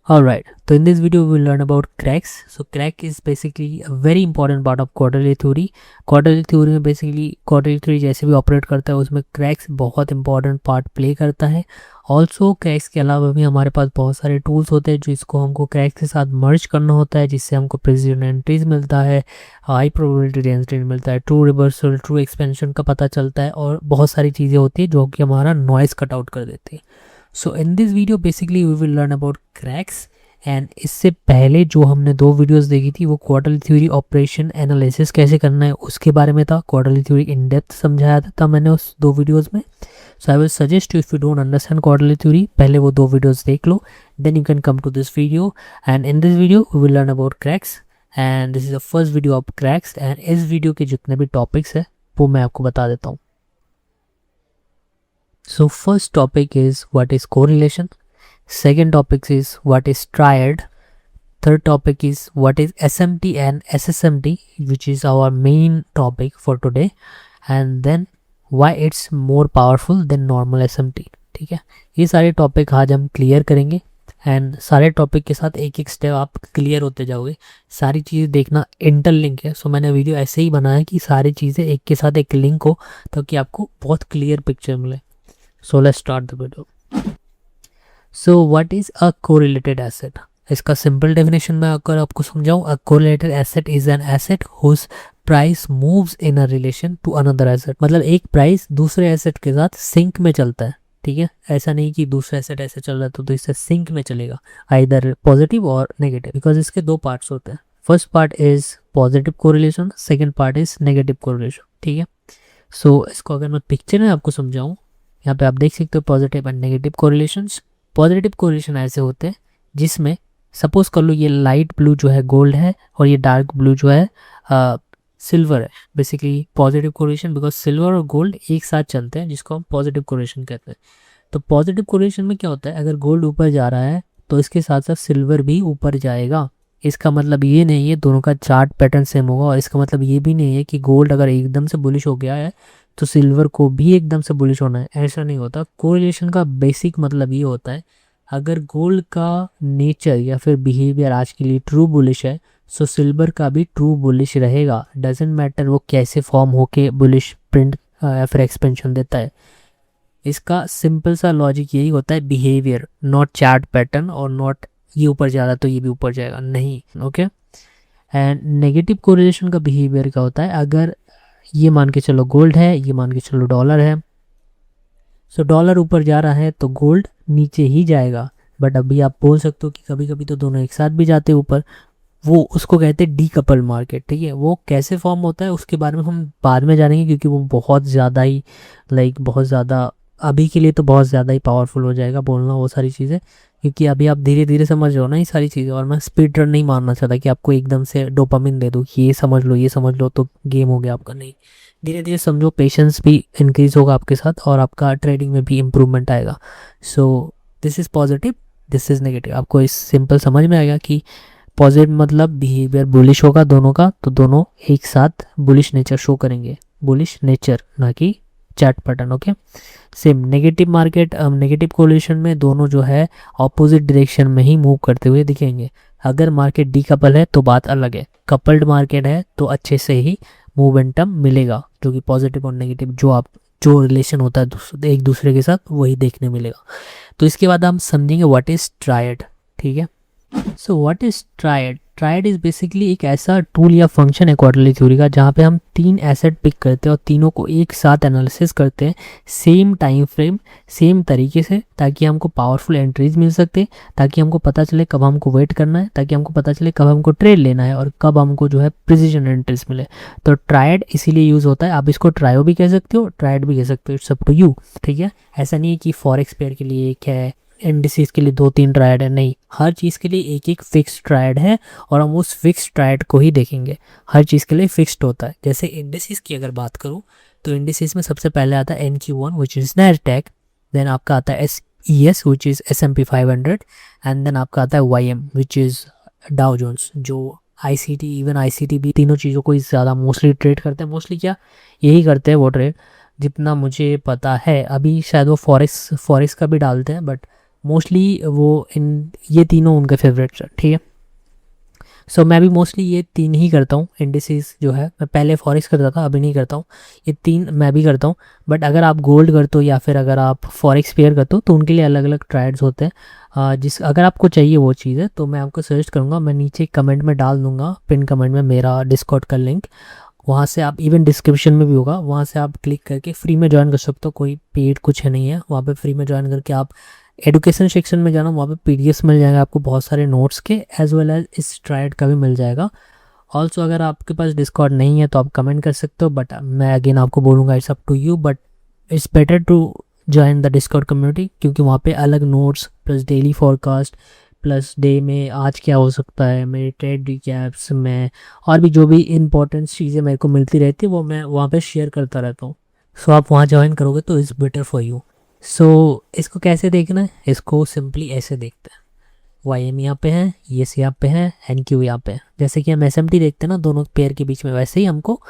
Alright, so in this video we will learn about cracks. So crack is basically a very important part of quarterly theory. Quarterly theory में basically quarterly theory जैसे भी operate करता है उसमें cracks बहुत important part play करता है. Also cracks के अलावा भी हमारे पास बहुत सारे टूल्स होते हैं जिसको हमको क्रैक्स के साथ मर्ज करना होता है, जिससे हमको प्रिसिजन एंट्रीज मिलता है, हाई प्रोबेबिलिटी डेंसिटी मिलता है, ट्रू रिवर्सल, ट्रू एक्सपेंशन का पता चलता है और बहुत सारी चीज़ें होती है जो कि हमारा नॉइस कट आउट कर देती है. So in this video basically we will learn about cracks. And इससे पहले जो हमने दो वीडियोस देखी थी वो क्वार्टरली थ्योरी ऑपरेशन एनालिसिस कैसे करना है उसके बारे में था. क्वार्टरली थ्योरी इन डेप्थ समझाया था मैंने उस दो वीडियोस में. So I will suggest you if you don't understand quarterly theory, पहले वो दो वीडियोस देख लो, then you can come to this video. And in this video we will learn about cracks and this is the first video of cracks. And इस video के जितने भी topics है वो मैं आपको बता देता हूँ. So first topic is what is correlation. Second topic is what is triad. Third topic is what is SMT and SSMT, which is our main topic for today. And then why it's more powerful than normal SMT. ठीक है, ये सारे topic आज हम clear करेंगे. And सारे topic के साथ एक एक स्टेप आप क्लियर होते जाओगे. सारी चीज़ देखना इंटरलिंक है. सो मैंने वीडियो ऐसे ही बनाया कि सारी चीज़ें एक के साथ एक लिंक हो ताकि आपको बहुत क्लियर पिक्चर मिले. So let's start the video. So what is a correlated asset? इसका सिंपल डेफिनेशन में अगर आपको समझाऊं, a correlated asset is an asset whose price moves in a relation to another asset. मतलब एक प्राइस दूसरे asset के साथ सिंक में चलता है. ठीक है, ऐसा नहीं कि दूसरा एसेट ऐसे चल रहा है तो इससे सिंक में चलेगा, आइदर पॉजिटिव और नेगेटिव, बिकॉज इसके दो पार्ट्स होते हैं. First part is positive correlation, second part is negative correlation. ठीक है, सो इसको अगर मैं पिक्चर में आपको समझाऊं, यहाँ पे आप देख सकते हो positive and negative correlations. Positive correlation ऐसे होते हैं जिसमें सपोज कर लो ये लाइट ब्लू जो है गोल्ड है और ये डार्क ब्लू जो है सिल्वर है. Basically positive correlation, because silver और गोल्ड एक साथ चलते हैं जिसको हम पॉजिटिव कोरिलेशन कहते हैं. तो पॉजिटिव कोरिलेशन में क्या होता है, अगर गोल्ड ऊपर जा रहा है तो इसके साथ साथ सिल्वर भी ऊपर जाएगा. इसका मतलब ये नहीं है दोनों का चार्ट पैटर्न सेम होगा, और इसका मतलब ये भी नहीं है कि गोल्ड अगर एकदम से बुलिश हो गया है तो सिल्वर को भी एकदम से बुलिश होना है. ऐसा नहीं होता. कोरिलेशन का बेसिक मतलब ये होता है, अगर गोल्ड का नेचर या फिर बिहेवियर आज के लिए ट्रू बुलिश है सो सिल्वर का भी ट्रू बुलिश रहेगा. डजेंट मैटर वो कैसे फॉर्म होके बुलिश प्रिंट या फिर एक्सपेंशन देता है. इसका सिंपल सा लॉजिक यही होता है, बिहेवियर, नॉट चार्ट पैटर्न, और नॉट ये ऊपर जा रहा तो ये भी ऊपर जाएगा, नहीं. ओके. एंड नेगेटिव कोरिलेशन का बिहेवियर क्या होता है, अगर ये मान के चलो गोल्ड है, ये मान के चलो डॉलर है, सो डॉलर ऊपर जा रहा है तो गोल्ड नीचे ही जाएगा. बट अभी आप बोल सकते हो कि कभी कभी तो दोनों एक साथ भी जाते हैं ऊपर. वो उसको कहते हैं डीकपल मार्केट. ठीक है, वो कैसे फॉर्म होता है उसके बारे में हम बाद में जानेंगे, क्योंकि वो बहुत ज़्यादा ही बहुत ज़्यादा अभी के लिए तो बहुत ज़्यादा ही पावरफुल हो जाएगा बोलना वो सारी चीज़ें, क्योंकि अभी आप धीरे धीरे समझ रहे हो ना ये सारी चीज़ें. और मैं स्पीड रन नहीं मारना चाहता कि आपको एकदम से डोपामिन दे दूँ कि ये समझ लो तो गेम हो गया आपका. नहीं, धीरे धीरे समझो, पेशेंस भी इंक्रीज होगा आपके साथ और आपका ट्रेडिंग में भी इम्प्रूवमेंट आएगा. So this is positive, this is negative. आपको इस सिंपल समझ में आएगा कि पॉजिटिव मतलब बिहेवियर बुलिश होगा दोनों का, तो दोनों एक साथ बुलिश नेचर शो करेंगे, बुलिश नेचर, ना कि chart pattern. Okay. Same negative market, negative correlation में दोनों जो है ऑपोजिट डायरेक्शन में ही मूव करते हुए दिखेंगे. अगर मार्केट डीकपल है तो बात अलग है, कपल्ड मार्केट है तो अच्छे से ही मोमेंटम मिलेगा, जो कि पॉजिटिव और नेगेटिव जो रिलेशन होता है एक दूसरे के साथ वही देखने मिलेगा. तो इसके बाद हम समझेंगे व्हाट इज ट्रायड. ठीक है, so what is triad. Triad is basically एक ऐसा टूल या फंक्शन है क्वार्टरली थ्योरी का जहाँ पे हम तीन एसेट पिक करते हैं और तीनों को एक साथ एनालिसिस करते हैं सेम टाइम फ्रेम, सेम तरीके से, ताकि हमको पावरफुल एंट्रीज मिल सकते, ताकि हमको पता चले कब हमको वेट करना है, ताकि हमको पता चले कब हमको ट्रेड लेना है और कब हमको जो है प्रिसिजन एंट्रीज मिले. तो ट्रायड इसीलिए यूज़ होता है. आप इसको ट्रायो भी कह सकते हो, ट्रायड भी कह सकते हो, इट्स अप टू यू. ठीक है, ऐसा नहीं है कि फॉरेक्स पेयर के लिए एक है, इंडिसेस के लिए 2-3 ट्रायड है, नहीं, हर चीज़ के लिए एक एक फिक्स ट्रायड है और हम उस फिक्स ट्रायड को ही देखेंगे. हर चीज़ के लिए फिक्स्ड होता है. जैसे इंडिसेस की अगर बात करूँ तो इंडिसेस में सबसे पहले आता है NQ1 which is Nasdaq, then आपका आता है SES which is S&P 500, and then आपका आता है YM which is Dow Jones. जो ICT, इवन ICT भी तीनों चीज़ों को ज़्यादा मोस्टली ट्रेड करते हैं. मोस्टली क्या यही करते हैं वो ट्रेड, जितना मुझे पता है. अभी शायद वो फॉरेक्स का भी डालते हैं, बट मोस्टली वो ये तीनों उनके फेवरेट्स है, ठीक है। सो मैं भी मोस्टली ये तीन ही करता हूँ इंडिसेस जो है। मैं पहले फॉरेक्स करता था, अभी नहीं करता हूँ। ये तीन मैं भी करता हूँ। बट अगर आप गोल्ड करते हो या फिर अगर आप फॉरेक्स पेयर करते हो तो उनके लिए अलग अलग ट्रायड्स होते हैं। जिस अगर आपको चाहिए वो चीज़ है तो मैं आपको सजेस्ट करूँगा, मैं नीचे कमेंट में डाल दूँगा, पिन कमेंट में मेरा डिस्कॉर्ड का लिंक। वहाँ से आप, इवन डिस्क्रिप्शन में भी होगा, वहाँ से आप क्लिक करके फ्री में ज्वाइन कर सकते हो। कोई पेड कुछ नहीं है वहाँ पे। फ्री में ज्वाइन करके आप एडुकेशन सेक्शन में जाना, वहाँ पे पीडीएफ मिल जाएगा आपको बहुत सारे नोट्स के, एज वेल एज इस ट्रायड का भी मिल जाएगा। ऑल्सो अगर आपके पास डिस्कॉर्ड नहीं है तो आप कमेंट कर सकते हो, बट मैं अगेन आपको बोलूँगा it's up to you, but it's better to join the discord community, क्योंकि वहाँ पे अलग notes plus daily forecast plus day में आज क्या हो सकता है, मेरे ट्रेड रिकैप्स में और भी जो भी इंपॉर्टेंट चीज़ें मेरे को मिलती रहती है वो मैं वहाँ पे शेयर करता रहता हूँ। सो आप वहाँ ज्वाइन करोगे तो इट्स बेटर फॉर यू। सो इसको कैसे देखना है, इसको सिंपली ऐसे देखते हैं, वाई एम यहाँ पे है, ये सी यहाँ पे है, एन क्यू यहाँ पे है। जैसे कि हम एस एम टी देखते हैं ना दोनों पेयर के बीच में, वैसे ही हमको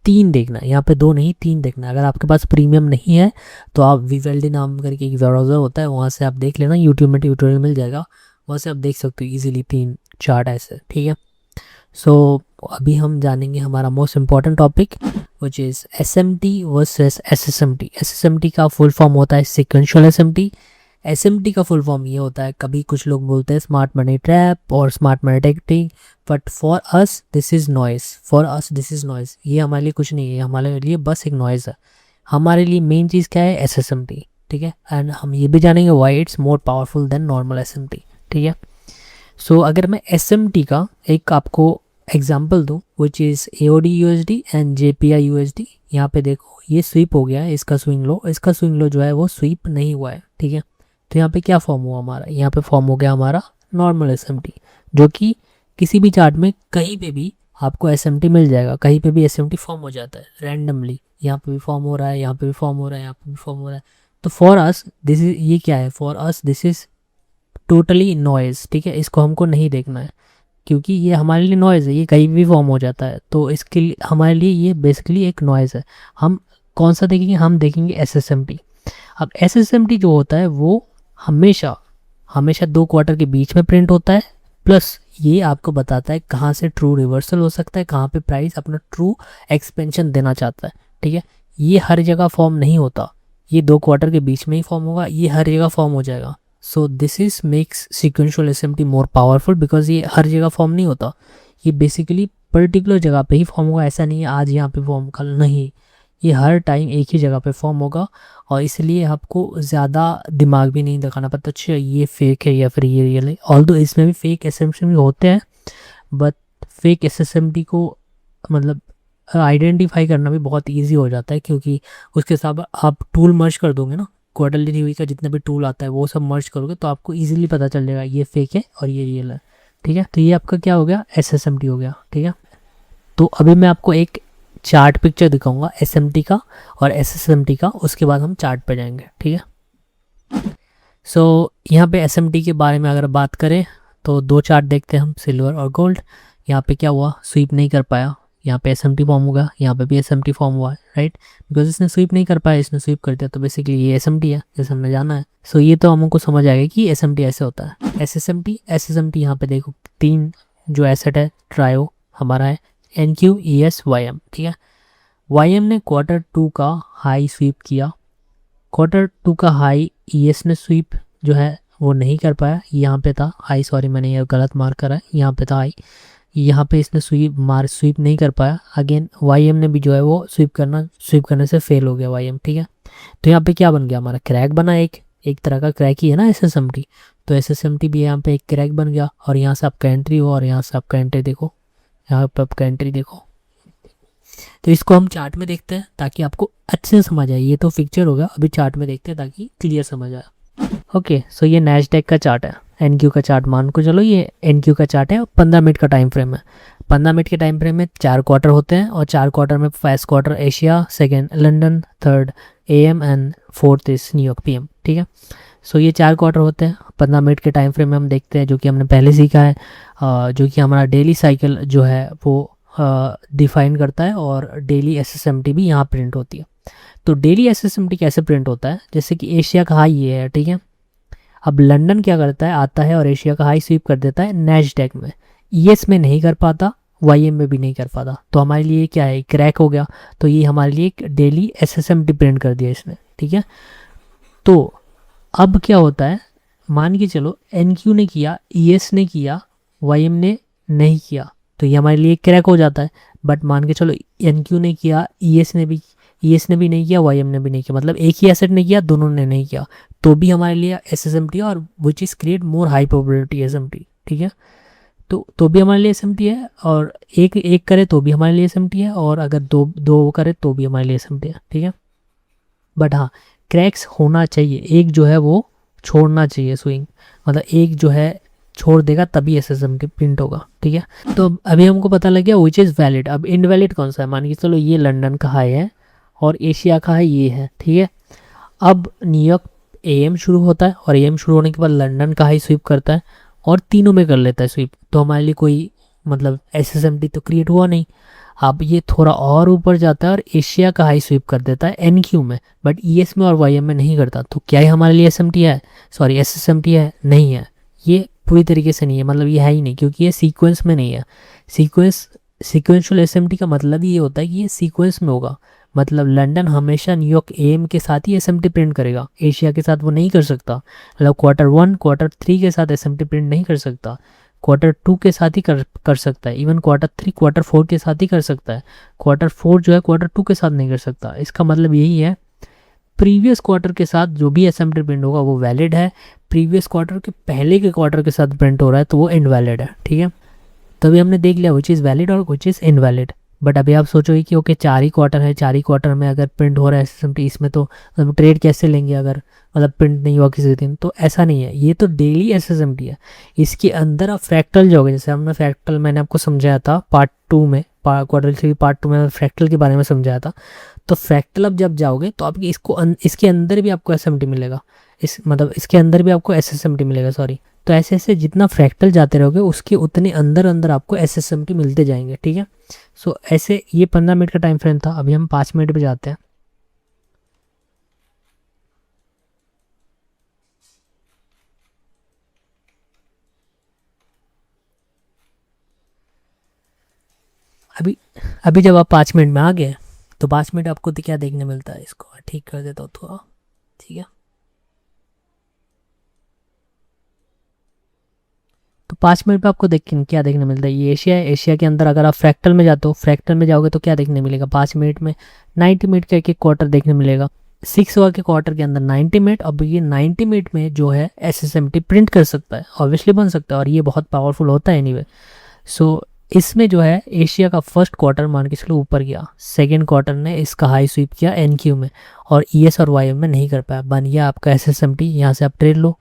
तीन देखना है, यहाँ पे दो नहीं तीन देखना है। अगर आपके पास प्रीमियम नहीं है तो आप वीवेल्डी नाम करके एक ब्राउज़र होता है, वहाँ से आप देख लेना, यूट्यूब में ट्यूटोरियल मिल जाएगा, वहाँ से आप देख सकते हो ईजिली तीन चार्ट ऐसे, ठीक है। सो अभी हम जानेंगे हमारा most important topic which is S M T versus S S M T. S S M T का फुल फॉर्म होता है sequential S M T. S M T का फुल फॉर्म ये होता है, कभी कुछ लोग बोलते हैं स्मार्ट मनी ट्रैप और smart money tactic, but for us this is noise. For us this is noise, ये हमारे लिए कुछ नहीं है, हमारे लिए बस एक नॉइज़ है। हमारे लिए मेन चीज़ क्या है, एस एस एम टी, ठीक है। एंड हम ये भी जानेंगे why it's more powerful than normal S M T, ठीक है। सो अगर मैं एस एम टी का एक आपको एग्जाम्पल दूँ which is AOD USD and JPI USD, यहाँ पे देखो ये स्वीप हो गया है, इसका स्विंग लो, इसका स्विंग लो जो है वो स्वीप नहीं हुआ है, ठीक है। तो यहाँ पे क्या फॉर्म हुआ हमारा, यहाँ पे फॉर्म हो गया हमारा नॉर्मल SMT, जो कि किसी भी चार्ट में कहीं पे भी आपको SMT मिल जाएगा, कहीं पे भी SMT फॉर्म हो जाता है रैंडमली। यहाँ पे भी फॉर्म हो रहा है, यहाँ पे भी फॉर्म हो रहा है, यहाँ पे भी फॉर्म हो रहा है। तो फॉर अस दिस इज, ये क्या है, for us this is totally noise, ठीक है। इसको हमको नहीं देखना है क्योंकि ये हमारे लिए नॉइज़ है, ये कहीं भी फॉर्म हो जाता है, तो इसके लिए हमारे लिए ये बेसिकली एक नॉइज़ है। हम कौन सा देखेंगे, हम देखेंगे SSMT। अब SSMT जो होता है वो हमेशा हमेशा 2 क्वार्टर के बीच में प्रिंट होता है, प्लस ये आपको बताता है कहाँ से ट्रू रिवर्सल हो सकता है, कहाँ पे प्राइस अपना ट्रू एक्सपेंशन देना चाहता है, ठीक है। ये हर जगह फॉर्म नहीं होता, ये 2 क्वार्टर के बीच में ही फॉर्म होगा, ये हर जगह फॉर्म हो जाएगा। So this is makes sequential SMT more powerful, because ये हर जगह फॉर्म नहीं होता, ये बेसिकली पर्टिकुलर जगह पे ही फॉर्म होगा। ऐसा नहीं है आज यहाँ पे फॉर्म कल नहीं, ये हर टाइम एक ही जगह पे फॉर्म होगा। और इसलिए आपको ज़्यादा दिमाग भी नहीं दिखाना पड़ता, अच्छा ये फेक है या फिर ये रियल है। ऑल्दो इसमें भी फेक SMT भी होते हैं, बट फेक SMT को मतलब आइडेंटिफाई करना भी बहुत ईजी हो जाता है, क्योंकि उसके साथ आप टूल मर्ज कर दोगे ना, क्वार्टरली रिव्यू का जितना भी टूल आता है वो सब मर्ज करोगे तो आपको इजीली पता चल जाएगा ये फेक है और ये रियल है, ठीक है। तो ये आपका क्या हो गया, SSMT हो गया, ठीक है। तो अभी मैं आपको एक चार्ट पिक्चर दिखाऊंगा SMT का और SSMT का, उसके बाद हम चार्ट पे जाएंगे, ठीक है। सो यहाँ पे SMT के बारे में अगर बात करें तो 2 चार्ट देखते हैं हम, सिल्वर और गोल्ड। यहाँ पे क्या हुआ, स्वीप नहीं कर पाया, यहाँ पे SMT फॉर्म होगा, यहाँ पे भी SMT फॉर्म हुआ है, राइट। बिकॉज इसने स्वीप नहीं कर पाया, इसने स्वीप कर दिया, तो बेसिकली ये SMT है जैसे हमने जाना है। सो ये तो हमको समझ आएगा कि SMT ऐसे होता है। SSMT यहाँ पे देखो 3 जो एसेट है ट्रायो हमारा है, NQ ES YM, ठीक है। YM ने Q2 का हाई स्वीप किया, Q2 का हाई ES ने स्वीप जो है वो नहीं कर पाया, यहाँ पे था हाई, सॉरी मैंने ये गलत मार्क करा है, यहाँ पे था हाई, यहाँ पे इसने स्वीप नहीं कर पाया। अगेन YM ने भी जो है वो स्वीप करने से फेल हो गया YM, ठीक है। तो यहाँ पे क्या बन गया हमारा, क्रैक बना, एक तरह का क्रैक ही है ना SSMT, तो SSMT भी यहाँ पे एक क्रैक बन गया। और यहाँ से आपका एंट्री हो और यहाँ से आपका एंट्री देखो, यहाँ पे आपका एंट्री देखो। तो इसको हम चार्ट में देखते हैं ताकि आपको अच्छे से समझ आए, ये तो पिक्चर होगा, अभी चार्ट में देखते हैं ताकि क्लियर समझ आए। ओके, सो ये नैस्डैक का चार्ट है, NQ का चार्ट मान को चलो, ये NQ का चार्ट है, 15 मिनट का टाइम फ्रेम है। 15 मिनट के टाइम फ्रेम में 4 क्वार्टर होते हैं, और 4 क्वार्टर में first quarter Asia, second London, third AM and fourth is New York PM, ठीक है। सो ये 4 क्वार्टर होते हैं 15 मिनट के टाइम फ्रेम में हम देखते हैं, जो कि हमने पहले सीखा है, जो कि हमारा डेली साइकिल जो है वो डिफाइन करता है, और डेली SSMT भी यहाँ प्रिंट होती है। तो डेली SSMT कैसे प्रिंट होता है, जैसे कि एशिया का हाई ये है, ठीक है। अब लंदन क्या करता है, आता है और एशिया का हाई स्वीप कर देता है नैस्डैक में, ईएस में नहीं कर पाता, वाईएम में भी नहीं कर पाता, तो हमारे लिए क्या है, क्रैक हो गया। तो ये हमारे लिए एक डेली एसएसएमटी प्रिंट कर दिया इसने, ठीक है। तो अब क्या होता है, मान के चलो एनक्यू ने किया, ईएस ने किया, वाईएम ने नहीं किया, तो ये हमारे लिए क्रैक हो जाता है। बट मान के चलो एनक्यू ने किया, ईएस ने भी नहीं किया, वाईएम ने भी नहीं किया, मतलब एक ही एसेट ने किया, दोनों ने नहीं किया, तो भी हमारे लिए एसएसएमटी और which is create more high probability SMT, ठीक है। तो भी हमारे लिए एसएमटी है, और एक एक करे तो भी हमारे लिए एसएमटी है, और अगर दो दो करे तो भी हमारे लिए एसएमटी है, ठीक है। बट हाँ, क्रैक्स होना चाहिए, एक जो है वो छोड़ना चाहिए स्विंग, मतलब एक जो है छोड़ देगा तभी एसएसएमटी प्रिंट होगा, ठीक है। तो अभी हमको पता लग गया विच इज़ वैलिड। अब इनवैलिड कौन सा है, मान के चलो ये लंदन का हाई है और एशिया का हाई ये है, ठीक है। अब न्यूयॉर्क एएम शुरू होता है, और एएम शुरू होने के बाद लंदन का हाई स्वीप करता है और तीनों में कर लेता है स्वीप, तो हमारे लिए कोई मतलब एसएसएमटी तो क्रिएट हुआ नहीं। अब ये थोड़ा और ऊपर जाता है और एशिया का हाई स्वीप कर देता है एनक्यू में, बट ईएस में और वाईएम में नहीं करता, तो क्या ये हमारे लिए एसएमटी है, सॉरी एसएसएमटी है, नहीं है, ये पूरी तरीके से नहीं है, मतलब ये है ही नहीं, क्योंकि ये सीक्वेंस में नहीं है। सीक्वेंशियल एसएमटी का मतलब ये होता है कि ये सीक्वेंस में होगा, मतलब लंदन हमेशा न्यूयॉर्क एएम के साथ ही एसएमटी प्रिंट करेगा, एशिया के साथ वो नहीं कर सकता, मतलब Q1 Q3 के साथ एसएमटी प्रिंट नहीं कर सकता, Q2 के साथ ही कर सकता है, इवन Q3 Q4 के साथ ही कर सकता है, Q4 जो है Q2 के साथ नहीं कर सकता। इसका मतलब यही है, प्रीवियस क्वार्टर के साथ जो भी एसएमटी प्रिंट होगा वो वैलिड है, प्रीवियस क्वार्टर के पहले के क्वार्टर के साथ प्रिंट हो रहा है तो वो इनवैलिड है, ठीक है। तभी हमने देख लिया विच इज़ वैलिड और विच इज़ इनवैलिड। बट अभी आप सोचोगे कि ओके 4 ही क्वार्टर है, 4 ही क्वार्टर में अगर प्रिंट हो रहा है एसएसएमटी, इसमें तो हम ट्रेड कैसे लेंगे अगर मतलब प्रिंट नहीं हुआ किसी दिन, तो ऐसा नहीं है, ये तो डेली एसएसएमटी है। इसके अंदर आप फ्रैक्टल जाओगे, जैसे हमने फ्रैक्टल मैंने आपको समझाया था पार्ट 2 में, Q3 पार्ट 2 में फ्रैक्टल के बारे में समझाया था। तो फ्रैक्टल अब जब जाओगे तो आपकी इसके अंदर भी आपको एसएमटी मिलेगा, मतलब इसके अंदर भी आपको एसएसएमटी मिलेगा, सॉरी। तो ऐसे ऐसे जितना फ्रैक्टल जाते रहोगे उसके उतने अंदर अंदर आपको एसएसएमटी मिलते जाएंगे, ठीक है। सो ऐसे ये 15 मिनट का टाइम फ्रेम था, अभी हम 5 मिनट पे जाते हैं। अभी अभी जब आप 5 मिनट में आ गए तो 5 मिनट आपको क्या देखने मिलता है, इसको ठीक कर देता हूँ थोड़ा, ठीक है। तो 5 मिनट पे आपको क्या देखने मिलता है, ये एशिया है, एशिया के अंदर अगर आप फ्रैक्टल में जाते हो, फ्रैक्टल में जाओगे तो क्या देखने मिलेगा, 5 मिनट में 90 मिनट का एक एक क्वार्टर देखने मिलेगा, 6 आवर के क्वार्टर के अंदर 90 मिनट। अब ये 90 मिनट में जो है एसएसएमटी प्रिंट कर सकता है, ऑब्वियसली बन सकता है, और ये बहुत पावरफुल होता है एनीवे। सो इसमें जो है एशिया का फर्स्ट क्वार्टर मान के चलो ऊपर गया, सेकेंड क्वार्टर ने इसका हाई स्वीप किया एनक्यू में, और ईएस और वाईएम में नहीं कर पाया, बन गया आपका एसएसएमटी, यहाँ से आप ट्रेड लो।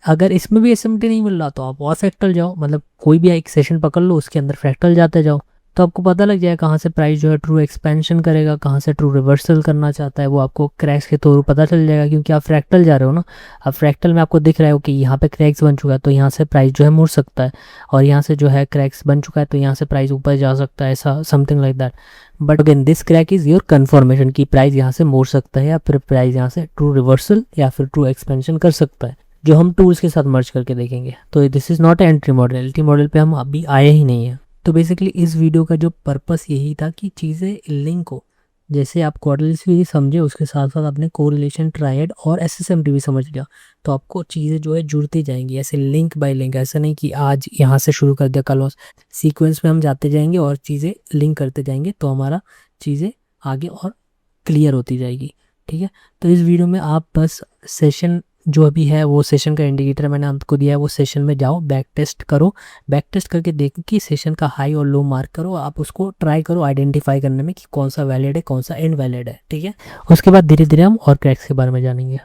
अगर इसमें भी एसएमटी नहीं मिल रहा तो आप और फ्रैक्टल जाओ, मतलब कोई भी एक सेशन पकड़ लो, उसके अंदर फ्रैक्टल जाते जाओ, तो आपको पता लग जाएगा कहाँ से प्राइस जो है ट्रू एक्सपेंशन करेगा, कहाँ से ट्रू रिवर्सल करना चाहता है, वो आपको क्रैक्स के थ्रू पता चल जाएगा, क्योंकि आप फ्रैक्टल जा रहे हो ना। अब फ्रैक्टल में आपको दिख रहा है कि यहाँ पे क्रैक्स बन चुका है तो यहाँ से प्राइस जो है मुड़ सकता है, और यहाँ से जो है क्रैक्स बन चुका है तो यहाँ से प्राइस ऊपर जा सकता है, ऐसा something like that. But again this crack is your conformation की प्राइस यहाँ से मोड़ सकता है, या फिर प्राइस यहाँ से ट्रू रिवर्सल या फिर ट्रू एक्सपेंशन कर सकता है, जो हम टूल्स के साथ मर्ज करके देखेंगे। तो this is not entry model, entry model पे हम अभी आए ही नहीं है। तो बेसिकली इस वीडियो का जो पर्पस यही था कि चीज़ें लिंक हो, जैसे आप क्वाड्रेटिक्स भी समझे उसके साथ साथ आपने कोरिलेशन, ट्रायड और एसएसएमटी भी समझ लिया, तो आपको चीज़ें जो है जुड़ती जाएंगी, ऐसे लिंक बाय लिंक। ऐसा नहीं कि आज यहाँ से शुरू कर दिया कल, सीक्वेंस में हम जाते जाएंगे और चीज़ें लिंक करते जाएंगे, तो हमारा चीज़ें आगे और क्लियर होती जाएगी, ठीक है। तो इस वीडियो में आप बस सेशन जो अभी है वो सेशन का इंडिकेटर मैंने आपको दिया है, वो सेशन में जाओ, बैक टेस्ट करो, बैक टेस्ट करके देखो कि सेशन का हाई और लो मार्क करो, आप उसको ट्राई करो आइडेंटिफाई करने में कि कौन सा वैलिड है कौन सा इनवैलिड है, ठीक है। उसके बाद धीरे धीरे हम और क्रैक्स के बारे में जानेंगे।